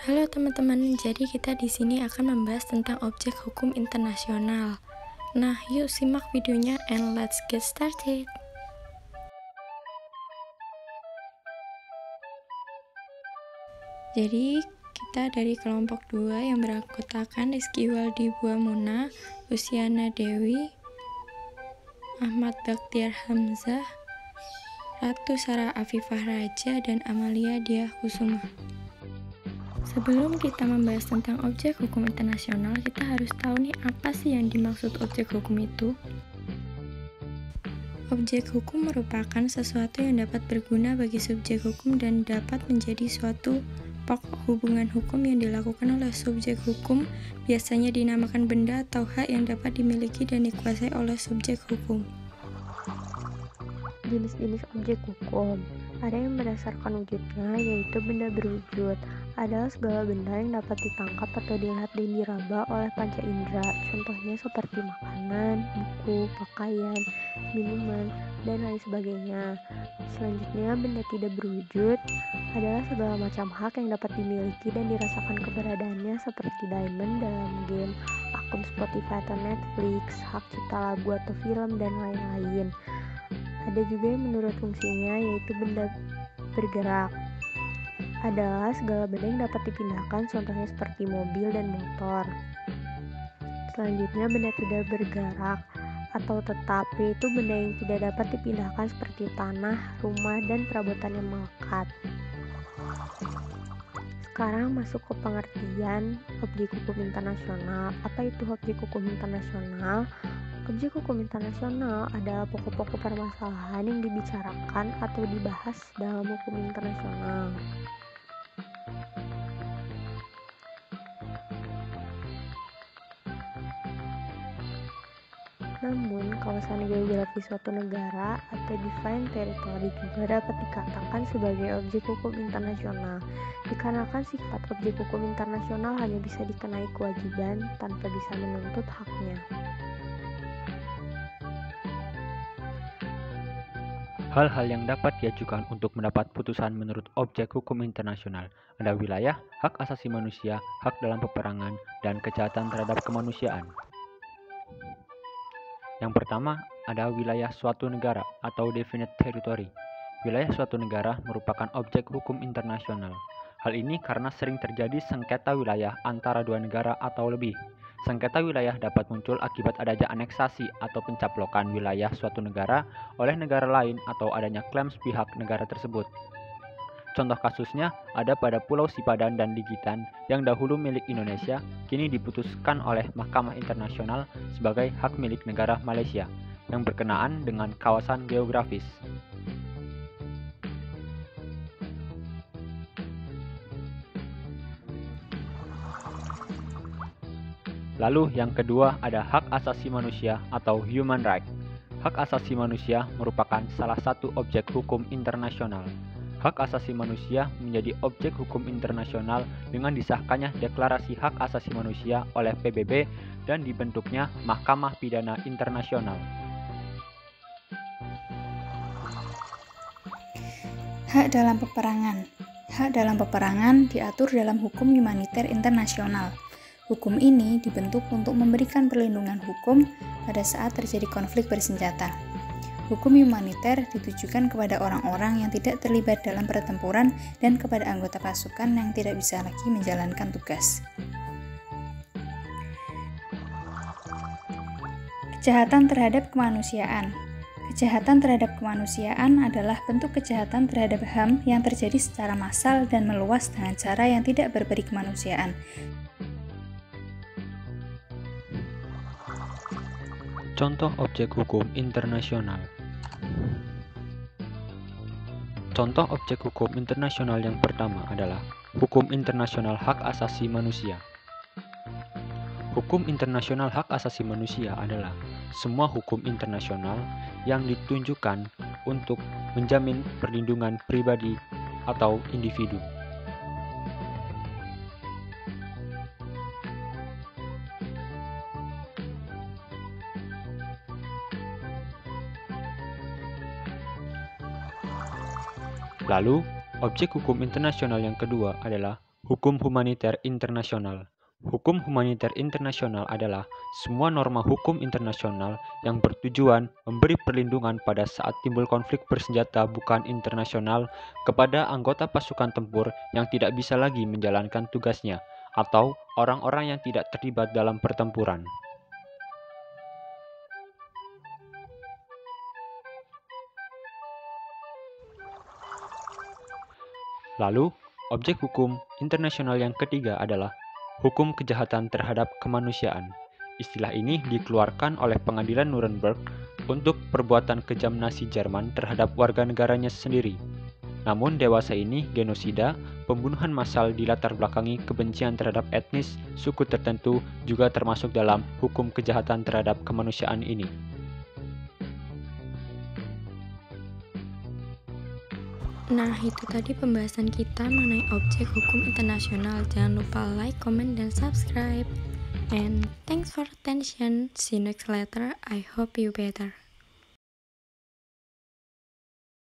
Halo teman-teman, jadi kita di sini akan membahas tentang objek hukum internasional. Nah, yuk simak videonya and let's get started. Jadi, kita dari kelompok 2 yang beranggotakan Rizky Waldi Buamuna, Luciana Dewi, Ahmad Baktiar Hamzah, Ratu Sarah Afifah Raja, dan Amalia Diah Kusuma. Sebelum kita membahas tentang objek hukum internasional, kita harus tahu nih apa sih yang dimaksud objek hukum itu. Objek hukum merupakan sesuatu yang dapat berguna bagi subjek hukum dan dapat menjadi suatu pokok hubungan hukum yang dilakukan oleh subjek hukum, biasanya dinamakan benda atau hak yang dapat dimiliki dan dikuasai oleh subjek hukum. Jenis-jenis objek hukum. Ada yang berdasarkan wujudnya, yaitu benda berwujud. Adalah segala benda yang dapat ditangkap atau dilihat dan diraba oleh panca indera. Contohnya seperti makanan, buku, pakaian, minuman, dan lain sebagainya. Selanjutnya, benda tidak berwujud adalah segala macam hak yang dapat dimiliki dan dirasakan keberadaannya seperti diamond dalam game, akun Spotify atau Netflix, hak cipta lagu atau film, dan lain-lain. Ada juga yang menurut fungsinya, yaitu benda bergerak. Adalah segala benda yang dapat dipindahkan, contohnya seperti mobil dan motor. Selanjutnya, benda tidak bergerak atau tetap, yaitu benda yang tidak dapat dipindahkan seperti tanah, rumah, dan perabotan yang melekat. Sekarang masuk ke pengertian objek hukum internasional. Apa itu objek hukum internasional? Objek hukum internasional adalah pokok-pokok permasalahan yang dibicarakan atau dibahas dalam hukum internasional. Namun, kawasan geografi suatu negara atau defined territory juga dapat dikatakan sebagai objek hukum internasional, dikarenakan sifat objek hukum internasional hanya bisa dikenai kewajiban tanpa bisa menuntut haknya. Hal-hal yang dapat diajukan untuk mendapat putusan menurut objek hukum internasional ada wilayah, hak asasi manusia, hak dalam peperangan, dan kejahatan terhadap kemanusiaan. Yang pertama, ada wilayah suatu negara atau definite territory. Wilayah suatu negara merupakan objek hukum internasional. Hal ini karena sering terjadi sengketa wilayah antara dua negara atau lebih. Sengketa wilayah dapat muncul akibat adanya aneksasi atau pencaplokan wilayah suatu negara oleh negara lain atau adanya klaim pihak negara tersebut. Contoh kasusnya ada pada Pulau Sipadan dan Ligitan yang dahulu milik Indonesia, kini diputuskan oleh Mahkamah Internasional sebagai hak milik negara Malaysia yang berkenaan dengan kawasan geografis. Lalu yang kedua ada hak asasi manusia atau human right. Hak asasi manusia merupakan salah satu objek hukum internasional. Hak asasi manusia menjadi objek hukum internasional dengan disahkannya Deklarasi Hak Asasi Manusia oleh PBB dan dibentuknya Mahkamah Pidana Internasional. Hak dalam peperangan. Hak dalam peperangan diatur dalam hukum humaniter internasional. Hukum ini dibentuk untuk memberikan perlindungan hukum pada saat terjadi konflik bersenjata. Hukum humaniter ditujukan kepada orang-orang yang tidak terlibat dalam pertempuran dan kepada anggota pasukan yang tidak bisa lagi menjalankan tugas. Kejahatan terhadap kemanusiaan. Kejahatan terhadap kemanusiaan adalah bentuk kejahatan terhadap HAM yang terjadi secara massal dan meluas dengan cara yang tidak berberi kemanusiaan. Contoh objek hukum internasional. Contoh objek hukum internasional yang pertama adalah Hukum Internasional Hak Asasi Manusia. Hukum internasional hak asasi manusia adalah semua hukum internasional yang ditunjukkan untuk menjamin perlindungan pribadi atau individu. Lalu, objek hukum internasional yang kedua adalah Hukum humaniter internasional. Hukum humaniter internasional adalah semua norma hukum internasional yang bertujuan memberi perlindungan pada saat timbul konflik bersenjata bukan internasional kepada anggota pasukan tempur yang tidak bisa lagi menjalankan tugasnya atau orang-orang yang tidak terlibat dalam pertempuran. Lalu, objek hukum internasional yang ketiga adalah hukum kejahatan terhadap kemanusiaan. Istilah ini dikeluarkan oleh Pengadilan Nuremberg untuk perbuatan kejam Nazi Jerman terhadap warga negaranya sendiri. Namun dewasa ini genosida, pembunuhan massal dilatar belakangi kebencian terhadap etnis, suku tertentu juga termasuk dalam hukum kejahatan terhadap kemanusiaan ini. Nah, itu tadi pembahasan kita mengenai objek hukum internasional. Jangan lupa like, comment, dan subscribe. And thanks for attention. See you next letter. I hope you better.